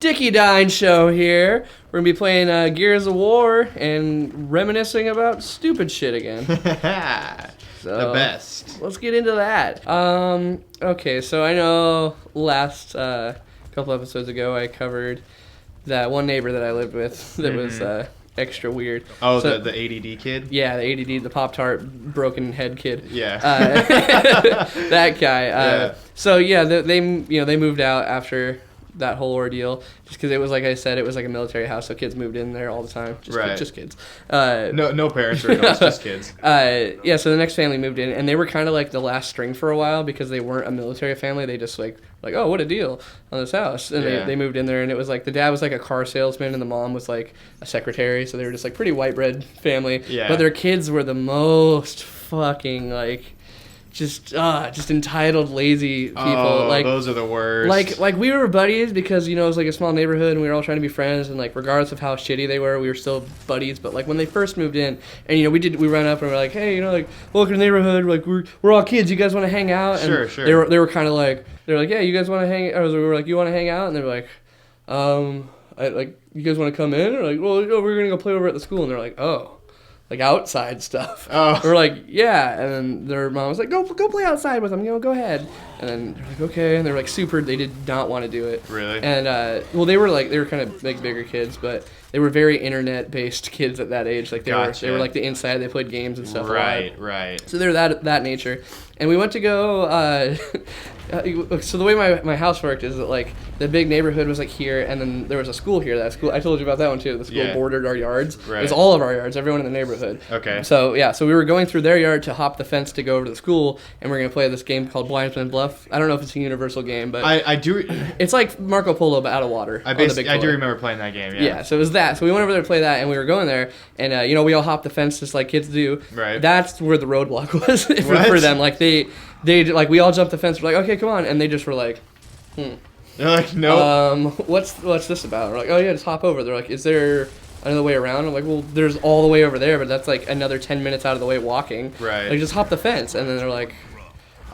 DickeyDines show here. We're going to be playing Gears of War and reminiscing about stupid shit again. So, the best. Let's get into that. Okay, so I know last couple episodes ago I covered that one neighbor that I lived with that was extra weird. Oh, so, the ADD kid? Yeah, the ADD, the Pop-Tart broken head kid. Yeah. That guy. Yeah. So yeah, they moved out after that whole ordeal, just because it was, like I said, it was like a military house, so kids moved in there all the time. Just kids. No parents or adults, just kids. Yeah, so the next family moved in, and they were kind of like the last string for a while because they weren't a military family. They just like oh, what a deal on this house. And they moved in there, and it was like the dad was like a car salesman, and the mom was like a secretary, so they were just like pretty white bread family. Yeah. But their kids were the most fucking just entitled, lazy people. Oh, those are the worst. Like we were buddies because, it was like a small neighborhood and we were all trying to be friends, and like regardless of how shitty they were, we were still buddies. But like when they first moved in, and we ran up and we're like, hey, welcome to the neighborhood. Like we're all kids. You guys want to hang out? And Sure. They were kind of like, they're like, yeah, you guys want to hang? We were like, you want to hang out? And they were like, you guys want to come in? Or like, well, we're gonna go play over at the school. And they're like, oh. Like outside stuff. Oh. We're like, yeah. And then their mom was like, go play outside with them. Go ahead. And then they're like, okay. And they're like they did not want to do it. Really? And they were kind of like bigger kids, but they were very internet based kids at that age. Like they were like the inside. They played games and stuff. Right. So they're that nature. And we went to go. So the way my house worked is that like the big neighborhood was like here, and then there was a school here. That school, I told you about that one too. The school bordered our yards. Right. It was all of our yards, everyone in the neighborhood. Okay. So we were going through their yard to hop the fence to go over to the school, and we're gonna play this game called Blindsman Bluff. I don't know if it's a universal game, but I do. It's like Marco Polo but out of water. I do remember playing that game. Yeah. So it was that. So we went over there to play that, and we were going there, and we all hopped the fence just like kids do. Right. That's where the roadblock was for them. Like they like we all jumped the fence. We're like, okay, come on, and they just were like, They're like, no. What's this about? We're like, oh yeah, just hop over. They're like, is there another way around? I'm like, well, there's all the way over there, but that's like another 10 minutes out of the way walking. Right. Like, just hop the fence. And then they're like,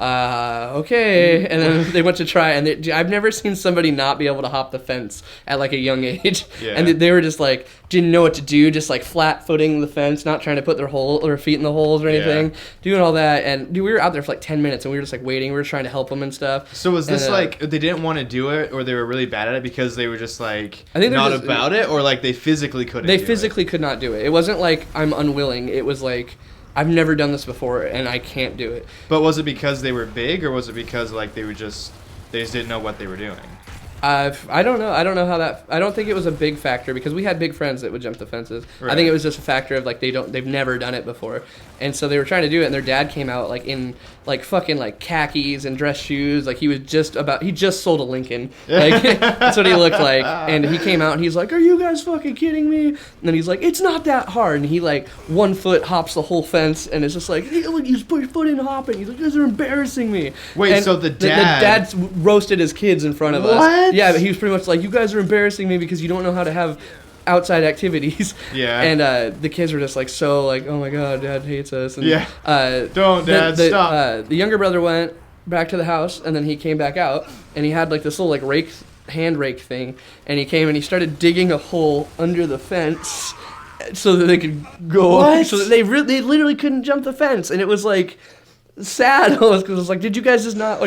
okay. And then they went to try, and I've never seen somebody not be able to hop the fence at like a young age. Yeah. And they were just like, didn't know what to do, just like flat footing the fence, not trying to put their feet in the holes or anything, doing all that. And dude, we were out there for like 10 minutes, and we were just like waiting. We were trying to help them and stuff. So was this like they didn't want to do it, or they were really bad at it because they were just like I think not about it, or like they physically couldn't? They physically could not do it. It wasn't like I'm unwilling. It was like, I've never done this before, and I can't do it. But was it because they were big, or was it because like they just didn't know what they were doing? I don't know. I don't know how that. I don't think it was a big factor because we had big friends that would jump the fences. Right. I think it was just a factor of like they've never done it before, and so they were trying to do it. And their dad came out like in like fucking like khakis and dress shoes. Like he just sold a Lincoln. Like that's what he looked like. And he came out and he's like, "Are you guys fucking kidding me?" And then he's like, "It's not that hard." And he like 1 foot hops the whole fence, and it's just like, "Hey, look, you just put your foot in hopping." He's like, "You guys are embarrassing me." Wait, and so the dad roasted his kids in front of us. What? Yeah, but he was pretty much like, you guys are embarrassing me because you don't know how to have outside activities. Yeah. And the kids were just like, so like, oh my God, Dad hates us. And, yeah. Don't, Dad, stop. The younger brother went back to the house, and then he came back out, and he had like this little like hand rake thing, and he came and he started digging a hole under the fence so that they could go up. So that they literally couldn't jump the fence, and it was like sad almost because it's like, did you guys just not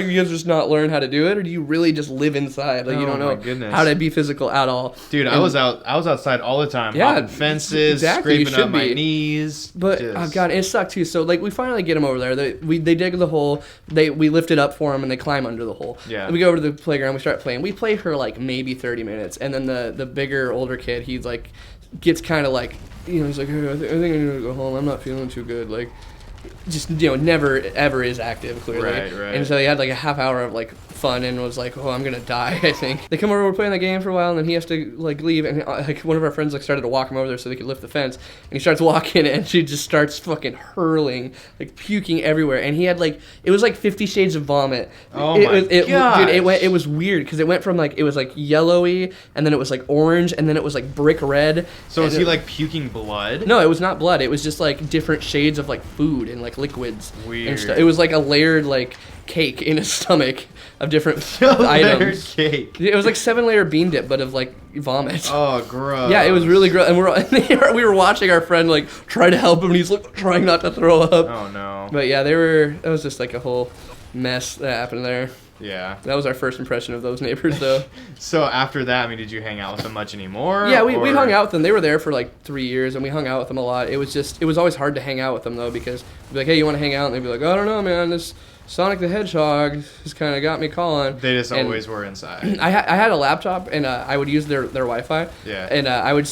learn how to do it, or do you really just live inside? Like you don't know how to be physical at all? Dude, I was outside all the time, hopping fences, scraping up my knees. But oh God, it sucked too. So like we finally get them over there. They dig the hole. We lift it up for them, and they climb under the hole. Yeah. And we go over to the playground. We start playing. We play for like maybe 30 minutes, and then the bigger older kid, he's like gets kind of like he's like, hey, I think I need to go home. I'm not feeling too good. Like. Just never ever is active clearly. Right. And so he had like a half hour of like fun and was like, oh, I'm gonna die, I think. They come over, we're playing the game for a while, and then he has to like leave, and like one of our friends like started to walk him over there so they could lift the fence, and he starts walking, and she just starts fucking hurling, like puking everywhere, and he had like, it was like 50 Shades of Vomit. Oh my God. Dude, it was weird because it went from like, it was like yellowy, and then it was like orange, and then it was like brick red. So is he like puking blood? No, it was not blood. It was just like different shades of like food and like liquids. Weird. And stuff. It was like a layered like cake in his stomach of different items. Cake. It was like 7-layer bean dip, but of like vomit. Oh, gross. Yeah, it was really gross. And we were watching our friend like try to help him, and he's like trying not to throw up. Oh no. But yeah, that was just like a whole mess that happened there. Yeah. That was our first impression of those neighbors, though. So after that, I mean, did you hang out with them much anymore? Yeah, we hung out with them. They were there for like 3 years, and we hung out with them a lot. It was always hard to hang out with them, though, because we'd be like, hey, you want to hang out? And they'd be like, I don't know, man, this Sonic the Hedgehog has kind of got me calling. They just always were inside. I had a laptop, and I would use their Wi-Fi. Yeah. And I would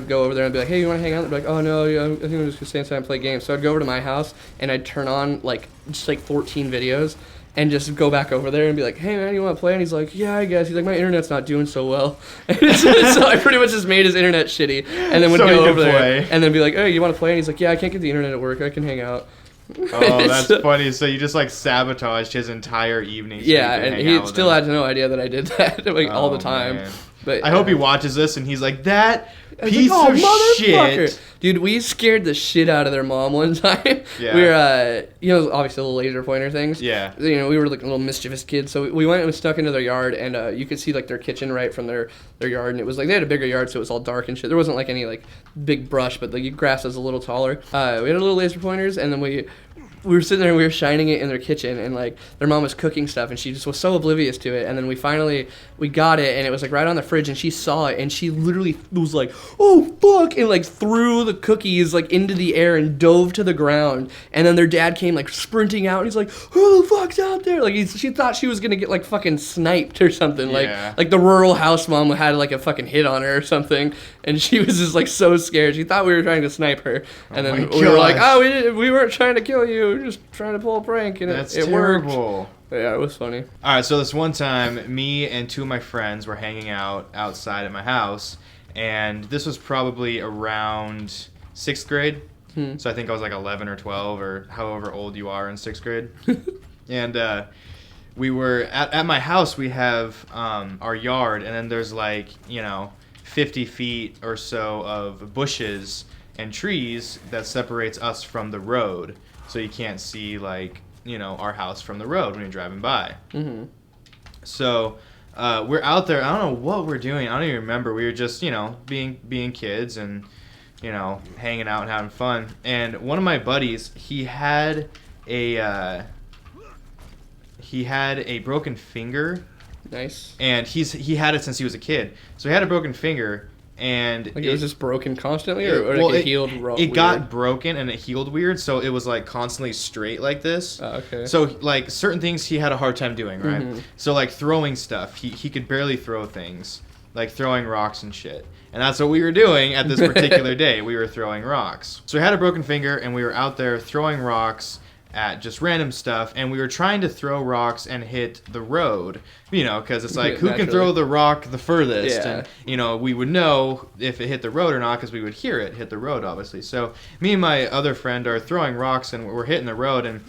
go over there and be like, hey, you want to hang out? They'd be like, oh, no, yeah, I think I'm just going to stay inside and play games. So I'd go over to my house, and I'd turn on just 14 videos. And just go back over there and be like, hey, man, you want to play? And he's like, yeah, I guess. He's like, my internet's not doing so well. So I pretty much just made his internet shitty. And then would go over there and then be like, hey, you want to play? And he's like, yeah, I can't get the internet at work. I can hang out. Oh, that's funny. So you just sabotaged his entire evening. So yeah, and he still had no idea that I did that all the time. Man. But I hope he watches this and he's like, that piece of shit. Dude, we scared the shit out of their mom one time. Yeah. We were, obviously little laser pointer things. Yeah. We were like little mischievous kids. So we went and was stuck into their yard, and you could see their kitchen right from their yard. And it was they had a bigger yard, so it was all dark and shit. There wasn't any big brush, but the grass was a little taller. We had a little laser pointers, and then we were sitting there and we were shining it in their kitchen, and their mom was cooking stuff, and she just was so oblivious to it. And then we got it, and it was right on the fridge, and she saw it, and she literally was like, oh fuck, and threw the cookies into the air and dove to the ground. And then their dad came sprinting out, and he's like, who the fuck's out there? She thought she was gonna get fucking sniped or something. Yeah. Like the rural house mom had a fucking hit on her or something, and she was just so scared. She thought we were trying to snipe her, and then we were like, oh, we weren't trying to kill you. We were just trying to pull a prank, and That's it terrible. Worked. Yeah, it was funny. All right, so this one time, me and two of my friends were hanging out outside at my house, and this was probably around 6th grade. So I think I was 11 or 12 or however old you are in 6th grade. And we were at my house. We have our yard, and then there's 50 feet or so of bushes and trees that separates us from the road. So you can't see our house from the road when you're driving by. Mm-hmm. So we're out there. I don't know what we're doing. I don't even remember. We were just being kids and hanging out and having fun. And one of my buddies, he had a broken finger. Nice. And he had it since he was a kid. So he had a broken finger. And it was just broken constantly, or it healed weird? It got broken and it healed weird, so it was constantly straight like this. Oh, okay. So certain things he had a hard time doing, right? Mm-hmm. So throwing stuff, he could barely throw things, throwing rocks and shit. And that's what we were doing at this particular day. We were throwing rocks. So he had a broken finger, and we were out there throwing rocks at just random stuff, and we were trying to throw rocks and hit the road, because it's who can throw the rock the furthest. Yeah. And we would know if it hit the road or not because we would hear it hit the road, obviously. So me and my other friend are throwing rocks, and we're hitting the road, and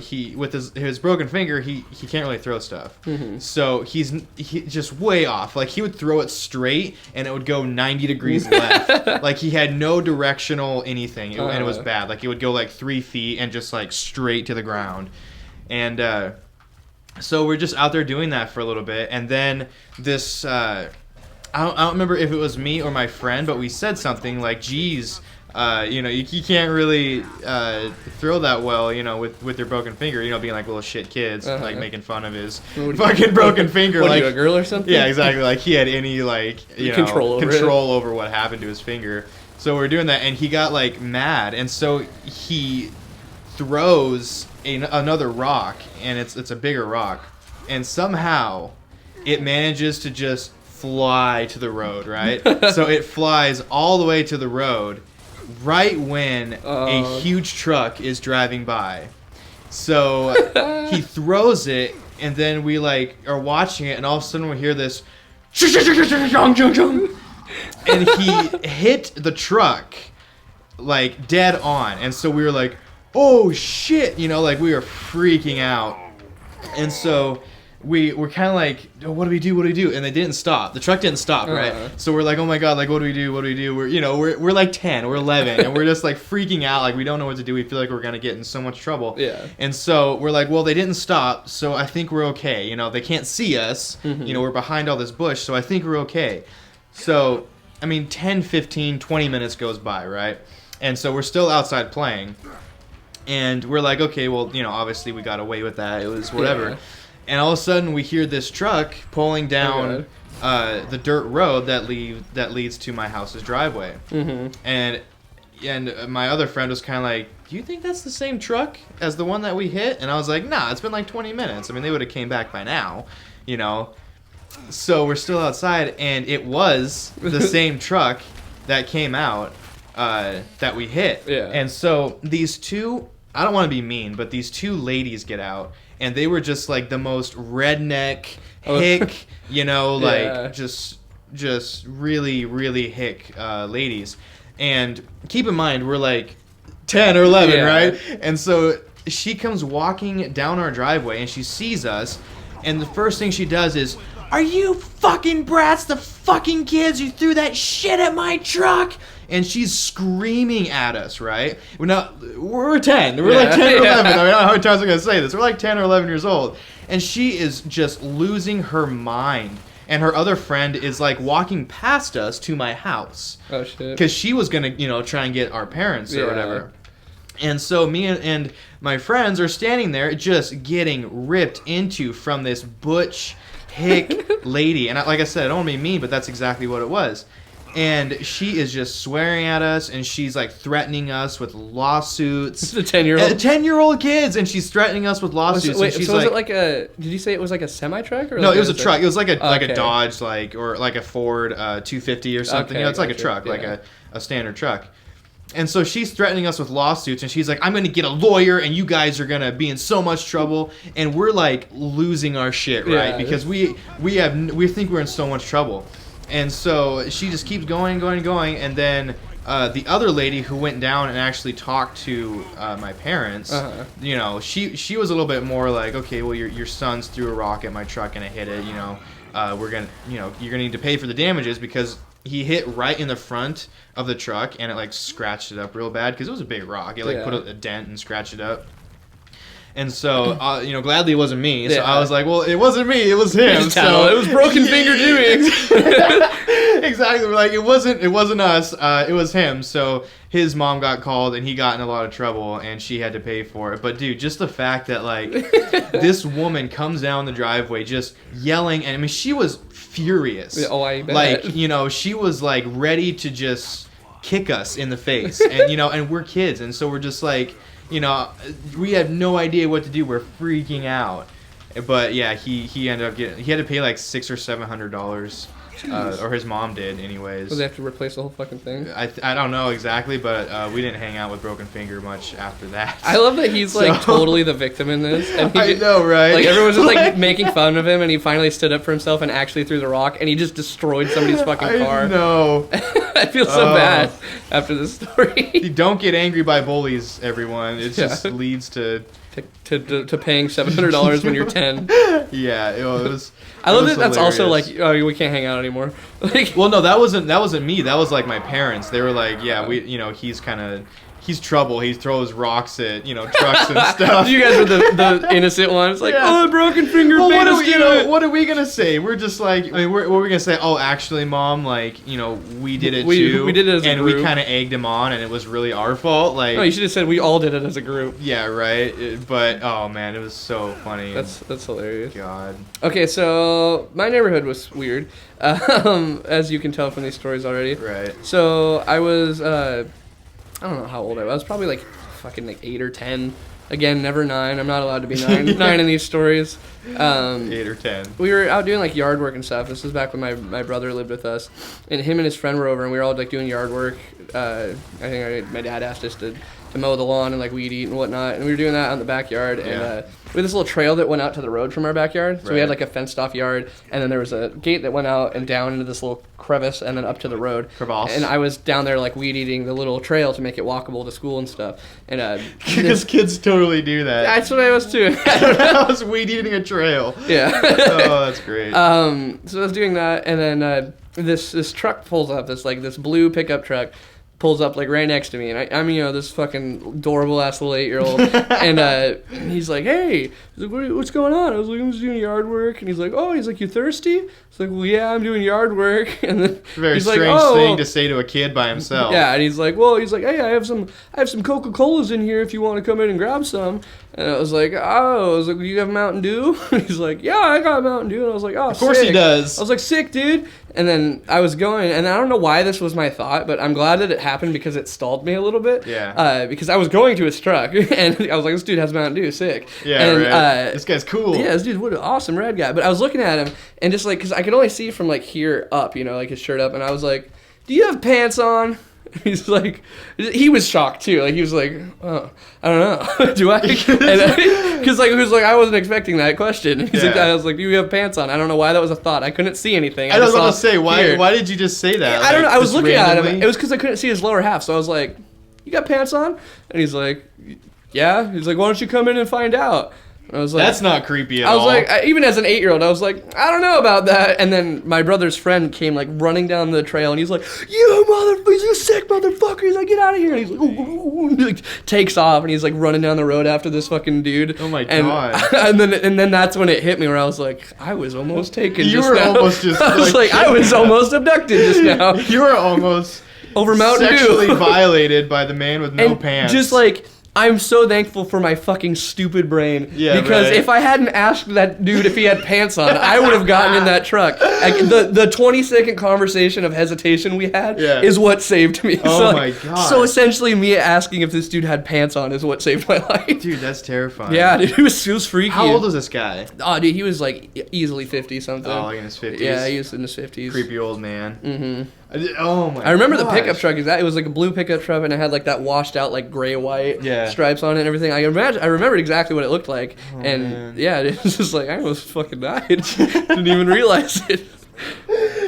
he with his broken finger, he can't really throw stuff. Mm-hmm. So he's just way off. He would throw it straight and it would go 90 degrees left. He had no directional anything, and it was bad. It would go 3 feet and just straight to the ground. And so we're just out there doing that for a little bit, and then this I don't remember if it was me or my friend, but we said something geez, you can't really throw that well, with your broken finger, being little shit kids, making fun of his fucking broken finger. What, are you, a girl or something? Yeah, exactly. He had any control over what happened to his finger. So we're doing that, and he got mad, and so he throws another rock, and it's a bigger rock, and somehow it manages to just fly to the road, right? So it flies all the way to the road right when a huge truck is driving by. So he throws it, and then we are watching it, and all of a sudden we hear this and he hit the truck dead on, and so we were like, oh shit, we were freaking out. And so we were kind of like, oh, what do we do? And they didn't stop. The truck didn't stop, right? So we're like, oh my God, like, what do we do? We're like 10, we're 11, and we're just like freaking out. Like, we don't know what to do. We feel like we're going to get in so much trouble. Yeah. And so we're like, well, they didn't stop, so I think we're okay. They can't see us. We're behind all this bush, so I think we're okay. So, 10, 15, 20 minutes goes by, right? And so we're still outside playing. And we're like, okay, well, obviously we got away with that. It was whatever. Yeah. And all of a sudden we hear this truck pulling down the dirt road that leads to my house's driveway. And my other friend was kind of like, do you think that's the same truck as the one that we hit? And I was like, nah, it's been like 20 minutes. They would have came back by now, So we're still outside, and it was the same truck that came out that we hit. Yeah. And so these two, I don't want to be mean, but these two ladies get out, and they were just like the most redneck, hick, just really, really hick ladies. And keep in mind, we're like 10 or 11, right? And so she comes walking down our driveway, and she sees us, and the first thing she does is, are you fucking brats, the fucking kids, you threw that shit at my truck? And she's screaming at us, right? We're 10. We're like 10 or 11. I don't know how many times I'm going to say this. We're like 10 or 11 years old. And she is just losing her mind. And her other friend is like walking past us to my house. Oh, shit. Because she was going to, try and get our parents or whatever. And so me and my friends are standing there just getting ripped into from this butch, hick lady. And like I said, I don't want to be mean, but that's exactly what it was. And she is just swearing at us, and she's like threatening us with lawsuits. The 10-year-old? 10-year-old kids, and she's threatening us with lawsuits. Wait, and she's so was it like a? Did you say it was like a semi truck or? No, it was a truck. It was like a Dodge, or like a Ford 250 or something. Okay, it's like a truck, like a standard truck. And so she's threatening us with lawsuits, and she's like, I'm going to get a lawyer, and you guys are going to be in so much trouble. And we're like losing our shit, right? Yeah. Because we think we're in so much trouble. And so she just keeps going, and then the other lady who went down and actually talked to my parents, she was a little bit more like, okay, well, your sons threw a rock at my truck and I hit it, we're gonna, you're gonna need to pay for the damages because he hit right in the front of the truck and it like scratched it up real bad because it was a big rock. It like put a dent and scratched it up. And so, gladly it wasn't me. So I was like, well, it wasn't me, it was him. So it was broken finger doing. Exactly. We're like, it wasn't us. It was him. So his mom got called and he got in a lot of trouble and she had to pay for it. But dude, just the fact that like this woman comes down the driveway just yelling, and she was furious. Oh, I bet. Like, she was like ready to just kick us in the face. And and we're kids, and so we're just like, we have no idea what to do. We're freaking out. But yeah, he ended up he had to pay like $600 or $700, or his mom did, anyways. So they have to replace the whole fucking thing? I don't know exactly, but we didn't hang out with Broken Finger much after that. I love that he's like totally the victim in this. And I know, right? Like everyone's just like making fun of him, and he finally stood up for himself and actually threw the rock, and he just destroyed somebody's fucking car. I know. I feel so bad after this story. Don't get angry by bullies, everyone. It just leads to paying $700 when you're 10. Yeah, it was. I love that. That's also like, oh, we can't hang out anymore. Like, well, no, that wasn't me. That was like my parents. They were like, yeah, he's trouble. He throws rocks at trucks and stuff. You guys are the innocent ones. Like, oh, Broken Finger. Well, what are we gonna say? We're just like, what are we gonna say? Oh, actually, Mom, like, we did it too. We did it as a group. We kind of egged him on, and it was really our fault. Like, no, you should have said we all did it as a group. Yeah, right. But oh man, it was so funny. That's hilarious. God. Okay, so my neighborhood was weird, as you can tell from these stories already. Right. So I was. I don't know how old I was. I was probably like fucking like 8 or 10. Again, never 9. I'm not allowed to be 9. 9 in these stories. 8 or 10. We were out doing like yard work and stuff. This was back when my brother lived with us, and him and his friend were over, and we were all like doing yard work, I think my dad asked us to mow the lawn and like weed eat and whatnot, and we were doing that out in the backyard. And we had this little trail that went out to the road from our backyard. So we had like a fenced off yard, and then there was a gate that went out and down into this little crevice and then up to the road. Crevasse. And I was down there like weed eating the little trail to make it walkable to school and stuff. And because kids totally do that. That's what I was too. I was weed eating a trail. Yeah. Oh, that's great. So I was doing that, and then this truck pulls up, this blue pickup truck pulls up like right next to me, and I'm this fucking adorable ass little 8-year-old, and he's like, hey, he's like, what's going on? I was like, I'm just doing yard work, and he's like, you thirsty? It's like, well, yeah, I'm doing yard work. And then very strange thing to say to a kid by himself. Yeah, and he's like, hey, I have some Coca-Colas in here if you want to come in and grab some. And I was like, you have Mountain Dew? And he's like, yeah, I got Mountain Dew. And I was like, oh, of course sick. He does. I was like, sick, dude. And then I was going, and I don't know why this was my thought, but I'm glad that it happened because it stalled me a little bit. Yeah. Because I was going to his truck, and I was like, this dude has Mountain Dew, sick. Yeah, and, right. This guy's cool. Yeah, this dude, what an awesome rad guy. But I was looking at him, and just like, because I could only see from like here up, like his shirt up, and I was like, do you have pants on? He's like, he was shocked too. Like he was like, oh, I don't know, do I? Because like he was like, I wasn't expecting that question. He's like, I was like, do you have pants on? I don't know why that was a thought. I couldn't see anything. I was about to say, why did you just say that? I don't know. I was looking at him. It was because I couldn't see his lower half. So I was like, you got pants on? And he's like, yeah. He's like, why don't you come in and find out? I was like, that's not creepy at all. I was like, even as an 8-year-old, I was like, I don't know about that. And then my brother's friend came like running down the trail, and he's like, you sick motherfucker. He's like, get out of here. And he's like, ooh, and he like takes off, and he's like running down the road after this fucking dude. Oh my god. And then that's when it hit me where I was like, I was almost taken just now. Almost just I was like, I was almost abducted just now. You were almost over Mountain Dew. Sexually violated by the man with no pants. Just like, I'm so thankful for my fucking stupid brain. Yeah, because right. if I hadn't asked that dude if he had pants on, I would have gotten in that truck. Like, the 20-second conversation of hesitation we had is what saved me. Oh my god. So essentially me asking if this dude had pants on is what saved my life. Dude, that's terrifying. Yeah, dude, he was freaky. How old was this guy? Oh, dude, he was like easily 50 something. Oh, like in his 50s? Yeah, he was in his 50s. Creepy old man. Mm-hmm. Oh my god. I remember the pickup truck. It was like a blue pickup truck, and it had like that washed out like gray-white stripes on it and everything. I remembered exactly what it looked like. Oh, and man. Yeah, it was just like, I almost fucking died. Didn't even realize it.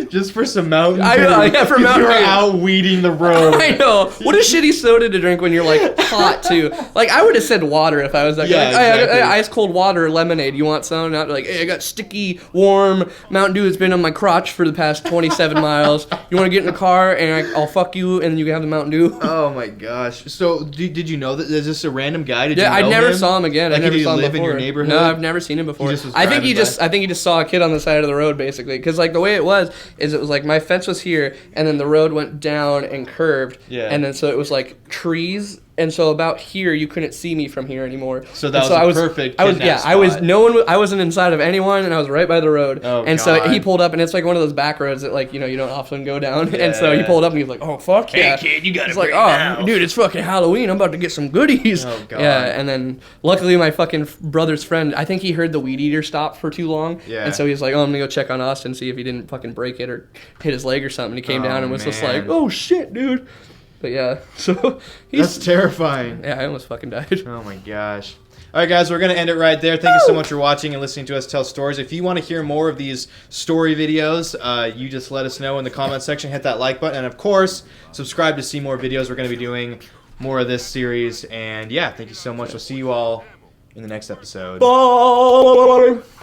Just for some Mountain Dew. Yeah, for Mountain Dew. You were out weeding the road. I know. What a shitty soda to drink when you're like hot too. Like I would have said water if I was that guy. Like, exactly. Ice cold water, lemonade. You want some? Not like, hey, I got sticky, warm Mountain Dew that's been on my crotch for the past 27 miles. You want to get in the car and I'll fuck you and you can have the Mountain Dew. Oh my gosh. So did you know that? Is this a random guy? Did yeah, you know I never him? saw him again. Like, I never did he saw him live before. in your neighborhood? No, I've never seen him before. I think he just saw a kid on the side of the road basically, because like the way it was like my fence was here and then the road went down and curved. Yeah. And then so it was like trees. And so about here, you couldn't see me from here anymore. So that was perfect. I wasn't inside of anyone, and I was right by the road. Oh, and God. So he pulled up, and it's like one of those back roads that like you don't often go down. Yeah. And so he pulled up, and he was like, "Oh fuck yeah!" Hey kid, you got it. It's like, "Oh dude, it's fucking Halloween. I'm about to get some goodies." Oh God. Yeah. And then luckily, my fucking brother's friend, I think he heard the weed eater stop for too long. Yeah. And so he was like, "Oh, I'm gonna go check on Austin, see if he didn't fucking break it or hit his leg or something." And he came down and was just like, "Oh shit, dude." But yeah, so that's terrifying. Yeah, I almost fucking died. Oh my gosh. All right, guys, we're going to end it right there. Thank you so much for watching and listening to us tell stories. If you want to hear more of these story videos, you just let us know in the comment section. Hit that like button. And, of course, subscribe to see more videos. We're going to be doing more of this series. And, yeah, thank you so much. We'll see you all in the next episode. Bye.